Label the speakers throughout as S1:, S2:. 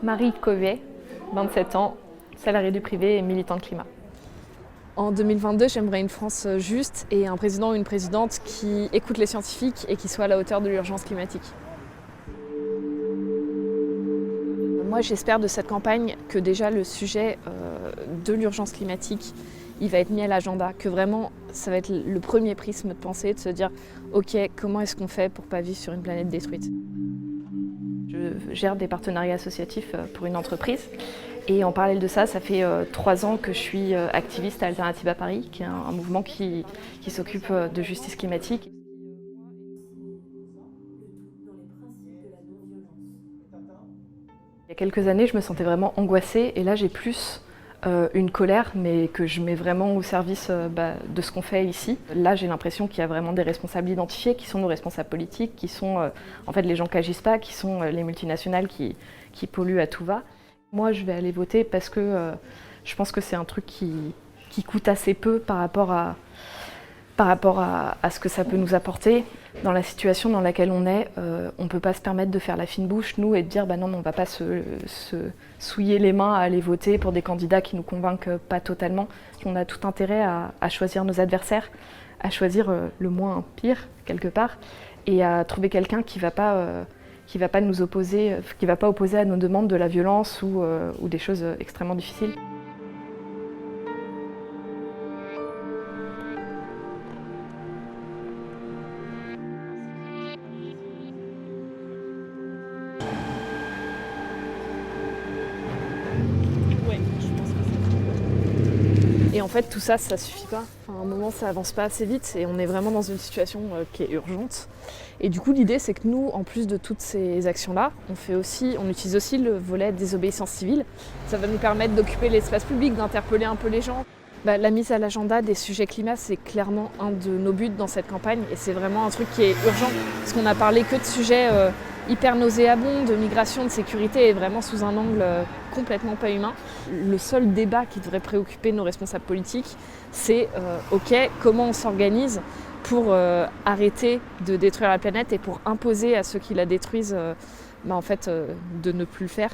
S1: Marie Covet, 27 ans, salariée du privé et militante climat.
S2: En 2022, j'aimerais une France juste et un président ou une présidente qui écoute les scientifiques et qui soit à la hauteur de l'urgence climatique. Moi, j'espère de cette campagne que déjà le sujet de l'urgence climatique, il va être mis à l'agenda, que vraiment, ça va être le premier prisme de pensée, de se dire « Ok, comment est-ce qu'on fait pour ne pas vivre sur une planète détruite ?»
S1: Je gère des partenariats associatifs pour une entreprise. Et en parallèle de ça, ça fait 3 ans que je suis activiste à Alternatives à Paris, qui est un mouvement qui s'occupe de justice climatique. Il y a quelques années, je me sentais vraiment angoissée et là j'ai plus une colère, mais que je mets vraiment au service de ce qu'on fait ici. Là, j'ai l'impression qu'il y a vraiment des responsables identifiés, qui sont nos responsables politiques, qui sont en fait les gens qui n'agissent pas, qui sont les multinationales qui polluent à tout va. Moi, je vais aller voter parce que je pense que c'est un truc qui coûte assez peu par rapport à ce que ça peut nous apporter. Dans la situation dans laquelle on est, on ne peut pas se permettre de faire la fine bouche, nous, et de dire bah non, on ne va pas se souiller les mains à aller voter pour des candidats qui ne nous convainquent pas totalement. On a tout intérêt à choisir nos adversaires, à choisir le moins pire, quelque part, et à trouver quelqu'un qui ne va pas nous opposer, qui ne va pas opposer à nos demandes de la violence ou des choses extrêmement difficiles.
S2: Et en fait, tout ça, ça suffit pas. Enfin, à un moment, ça avance pas assez vite et on est vraiment dans une situation qui est urgente. Et du coup, l'idée, c'est que nous, en plus de toutes ces actions-là, on utilise aussi le volet désobéissance civile. Ça va nous permettre d'occuper l'espace public, d'interpeller un peu les gens. La mise à l'agenda des sujets climat, c'est clairement un de nos buts dans cette campagne et c'est vraiment un truc qui est urgent parce qu'on a parlé que de sujets hyper nauséabonds, de migration, de sécurité et vraiment sous un angle complètement pas humain. Le seul débat qui devrait préoccuper nos responsables politiques, c'est ok, comment on s'organise pour arrêter de détruire la planète et pour imposer à ceux qui la détruisent de ne plus le faire.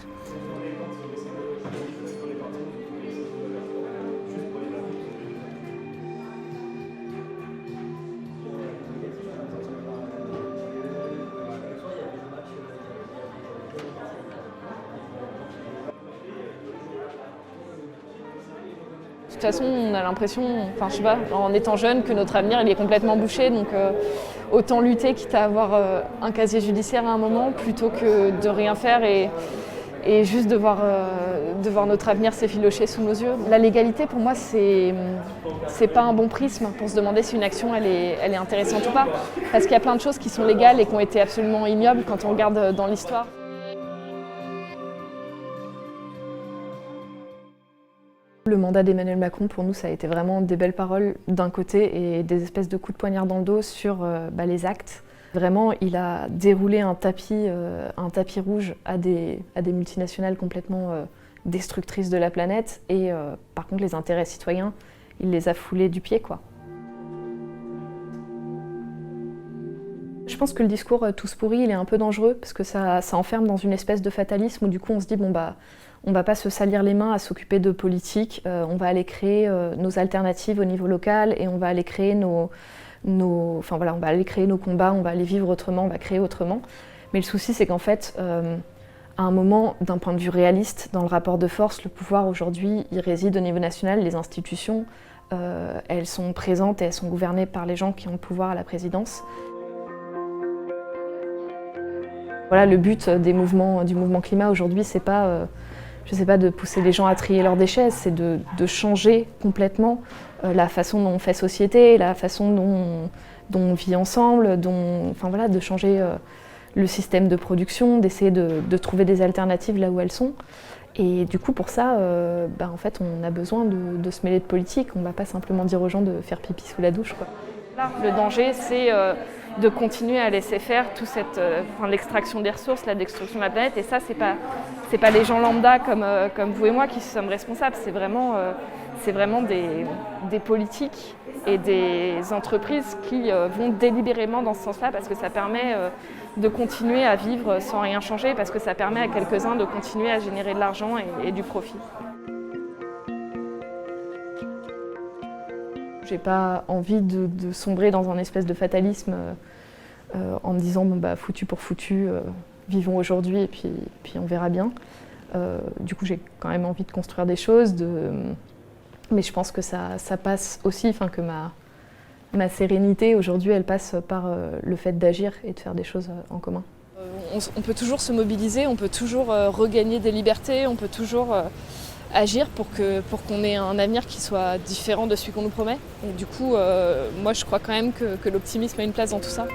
S2: De toute façon, on a l'impression, en étant jeune, que notre avenir il est complètement bouché. Donc autant lutter, quitte à avoir un casier judiciaire à un moment, plutôt que de rien faire et juste de voir notre avenir s'effilocher sous nos yeux. La légalité, pour moi, c'est pas un bon prisme pour se demander si une action elle est intéressante ou pas. Parce qu'il y a plein de choses qui sont légales et qui ont été absolument ignobles quand on regarde dans l'histoire.
S1: Le mandat d'Emmanuel Macron, pour nous, ça a été vraiment des belles paroles d'un côté et des espèces de coups de poignard dans le dos sur les actes. Vraiment, il a déroulé un tapis rouge à des multinationales complètement destructrices de la planète et par contre, les intérêts citoyens, il les a foulés du pied, quoi. Je pense que le discours tous pourris, il est un peu dangereux parce que ça enferme dans une espèce de fatalisme où du coup on se dit on va pas se salir les mains à s'occuper de politique, on va aller créer nos alternatives au niveau local et on va aller créer on va aller créer nos combats, on va aller vivre autrement, on va créer autrement. Mais le souci c'est qu'en fait, à un moment, d'un point de vue réaliste, dans le rapport de force, le pouvoir aujourd'hui, il réside au niveau national, les institutions, elles sont présentes et elles sont gouvernées par les gens qui ont le pouvoir à la présidence. Voilà, le but du mouvement climat aujourd'hui, c'est pas, de pousser les gens à trier leurs déchets, c'est de changer complètement la façon dont on fait société, la façon dont on vit ensemble, de changer le système de production, d'essayer de trouver des alternatives là où elles sont. Et du coup, pour ça, en fait, on a besoin de se mêler de politique. On ne va pas simplement dire aux gens de faire pipi sous la douche, quoi.
S2: Le danger, c'est de continuer à laisser faire l'extraction des ressources, la destruction de la planète. Et ça, c'est pas les gens lambda comme vous et moi qui sommes responsables. C'est vraiment des politiques et des entreprises qui vont délibérément dans ce sens-là parce que ça permet de continuer à vivre sans rien changer parce que ça permet à quelques-uns de continuer à générer de l'argent et du profit. J'ai pas envie de sombrer dans un espèce de fatalisme en me disant bon, bah, foutu pour foutu, vivons aujourd'hui et puis on verra bien. Du coup, j'ai quand même envie de construire des choses, mais je pense que ça passe aussi, que ma sérénité aujourd'hui, elle passe par le fait d'agir et de faire des choses en commun. On peut toujours se mobiliser, on peut toujours regagner des libertés, on peut toujours agir pour qu'on ait un avenir qui soit différent de celui qu'on nous promet. Et du coup, moi je crois quand même que l'optimisme a une place dans tout ça.